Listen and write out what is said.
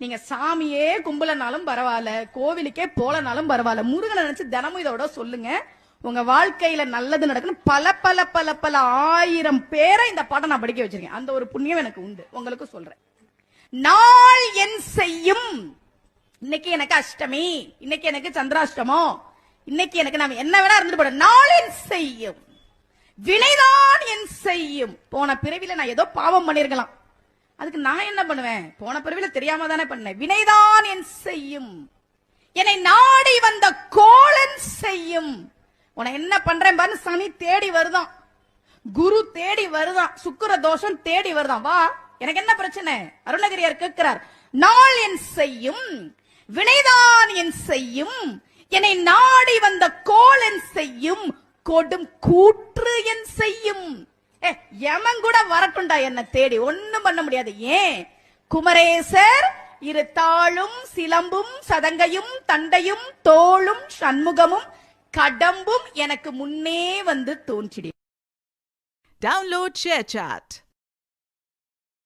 நீங்க சாமியே கும்பலனாலும் பரவாயில்ல, கோவிலுக்கே போலனாலும் பரவாயில்ல, முருகனை நினைச்சு தினமும் இதோட சொல்லுங்க. உங்க வாழ்க்கையில நல்லது நடக்கணும். பல பல பல பல 1000 பேரை இந்த பாடம் நான் படிக்க வச்சிருக்கேன். அந்த ஒரு புண்ணியம் எனக்கு உண்டு. உங்களுக்கு சொல்றேன். நாள் என் செய்யும். இன்னைக்கு எனக்கு அஷ்டமி, இன்னைக்கு எனக்கு சந்திராஷ்டமம், இன்னைக்கு எனக்கு நான் என்ன வேணா இருந்துட்டு போட. நாள் என் செய்யும், வினைதான் என் செய்யும். போன பிறவில நான் ஏதோ பாவம் பண்ணிருக்கலாம், அதுக்கு நான் என்ன பண்ணுவேன்? போன பிறவில தெரியாம தானே பண்ணேன். வினைதான் என் செய்யும், என்னை நாடி வந்த கோளன் செய்யும். உன என்ன பண்றேன் பாரு. சனி தேடி வருதான், குரு தேடி வருதான், சுக்கிர தோஷம் தேடி வருதான். வா, எனக்கு என்ன பிரச்சனை? அருணகிரியார் கேட்கிறார். நாள் என் செய்யும், வினைதான் என் செய்யும், என்னை நாடி வந்த கோளன் செய்யும், கொடும் கூற்று என் செய்யும். யமன் கூட வரட்டுண்டா என்ன தேடி, ஒண்ணும் பண்ண முடியாது. ஏன்? குமரேசர் இரு தாளும் சிலம்பும் சதங்கையும் தண்டையும் தோளும் சண்முகமும் கடம்பும் எனக்கு முன்னே வந்து தோன்றிடு. Download ShareChat.